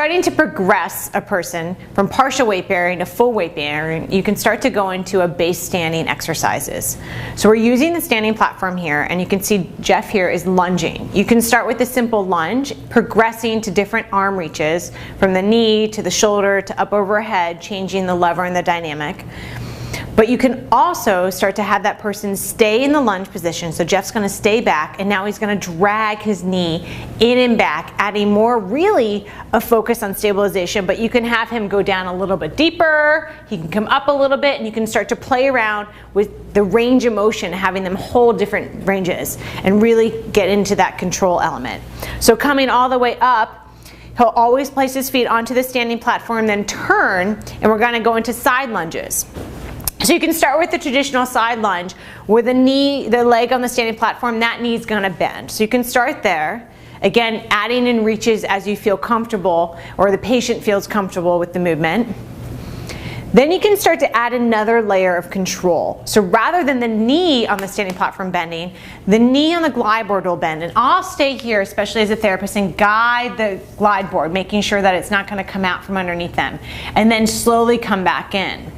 starting to progress a person from partial weight bearing to full weight bearing, you can start to go into a base standing exercises. So we're using the standing platform here, and you can see Jeff here is lunging. You can start with a simple lunge, progressing to different arm reaches from the knee to the shoulder to up overhead, changing the lever and the dynamic. But you can also start to have that person stay in the lunge position. So Jeff's going to stay back, and now he's going to drag his knee in and back, adding more really a focus on stabilization. But you can have him go down a little bit deeper, he can come up a little bit, and you can start to play around with the range of motion, having them hold different ranges and really get into that control element. So coming all the way up, he'll always place his feet onto the standing platform, then turn, and we're going to go into side lunges. So you can start with the traditional side lunge where the leg on the standing platform, that knee is going to bend. So you can start there. Again, adding in reaches as you feel comfortable or the patient feels comfortable with the movement. Then you can start to add another layer of control. So rather than the knee on the standing platform bending, the knee on the glide board will bend. And I'll stay here, especially as a therapist, and guide the glide board, making sure that it's not going to come out from underneath them. And then slowly come back in.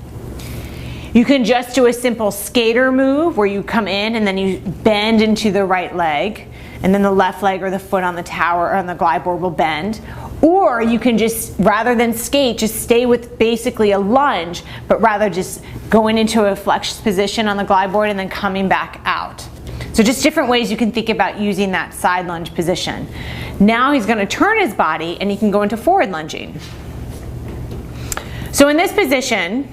You can just do a simple skater move where you come in and then you bend into the right leg, and then the left leg or the foot on the tower or on the glide board will bend. Or you can just, rather than skate, just stay with basically a lunge, but rather just going into a flex position on the glide board and then coming back out. So just different ways you can think about using that side lunge position. Now he's going to turn his body and he can go into forward lunging. So in this position,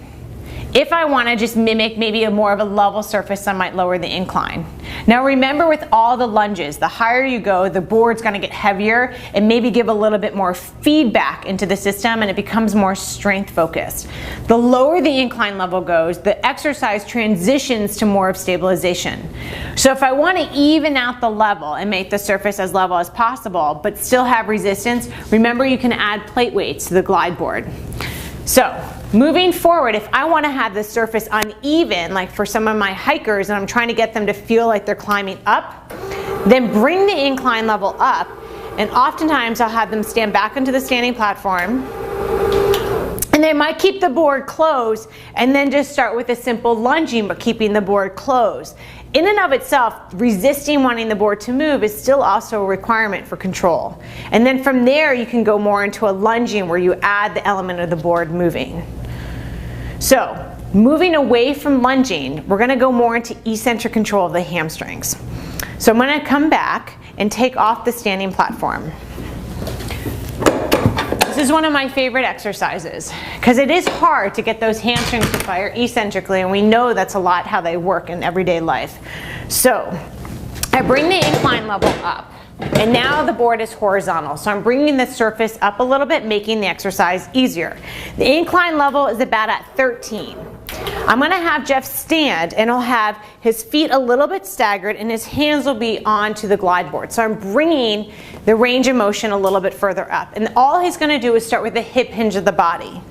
if I want to just mimic maybe more of a level surface, I might lower the incline. Now remember, with all the lunges, the higher you go, the board's going to get heavier and maybe give a little bit more feedback into the system, and it becomes more strength focused. The lower the incline level goes, the exercise transitions to more of stabilization. So if I want to even out the level and make the surface as level as possible, but still have resistance, remember you can add plate weights to the glide board. So moving forward, if I want to have the surface uneven, like for some of my hikers, and I'm trying to get them to feel like they're climbing up, then bring the incline level up, and oftentimes I'll have them stand back onto the standing platform, and they might keep the board closed and then just start with a simple lunging but keeping the board closed. In and of itself, resisting wanting the board to move is still also a requirement for control. And then from there, you can go more into a lunging where you add the element of the board moving. So, moving away from lunging, we're going to go more into eccentric control of the hamstrings. So I'm going to come back and take off the standing platform. This is one of my favorite exercises because it is hard to get those hamstrings to fire eccentrically, and we know that's a lot how they work in everyday life. So I bring the incline level up, and now the board is horizontal. So I'm bringing the surface up a little bit, making the exercise easier. The incline level is about at 13. I'm going to have Jeff stand, and he'll have his feet a little bit staggered and his hands will be onto the glide board. So I'm bringing the range of motion a little bit further up. And all he's going to do is start with the hip hinge of the body.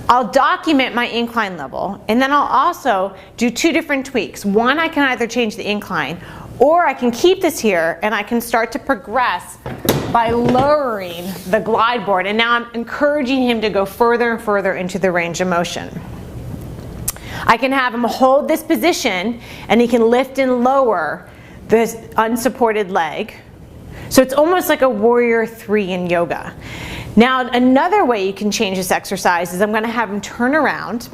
I'll document my incline level, and then I'll also do two different tweaks. One, I can either change the incline, or I can keep this here and I can start to progress by lowering the glide board. And now I'm encouraging him to go further and further into the range of motion. I can have him hold this position and he can lift and lower this unsupported leg. So it's almost like a warrior 3 in yoga. Now another way you can change this exercise is I'm going to have him turn around.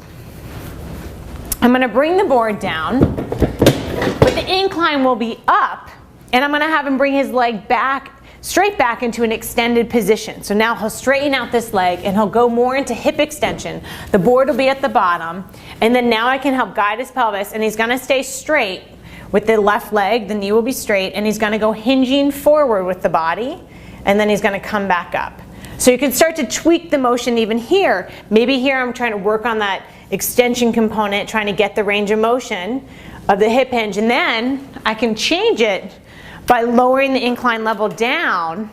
I'm going to bring the board down, but the incline will be up, and I'm going to have him bring his leg back, straight back into an extended position. So now he'll straighten out this leg and he'll go more into hip extension. The board will be at the bottom, and then now I can help guide his pelvis, and he's going to stay straight with the left leg, the knee will be straight, and he's going to go hinging forward with the body, and then he's going to come back up. So you can start to tweak the motion even here. Maybe here I'm trying to work on that extension component, trying to get the range of motion of the hip hinge, and then I can change it by lowering the incline level down,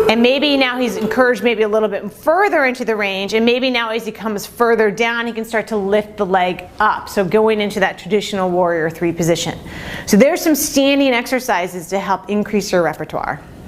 and maybe now he's encouraged maybe a little bit further into the range, and maybe now as he comes further down he can start to lift the leg up, so going into that traditional warrior 3 position. So there's some standing exercises to help increase your repertoire.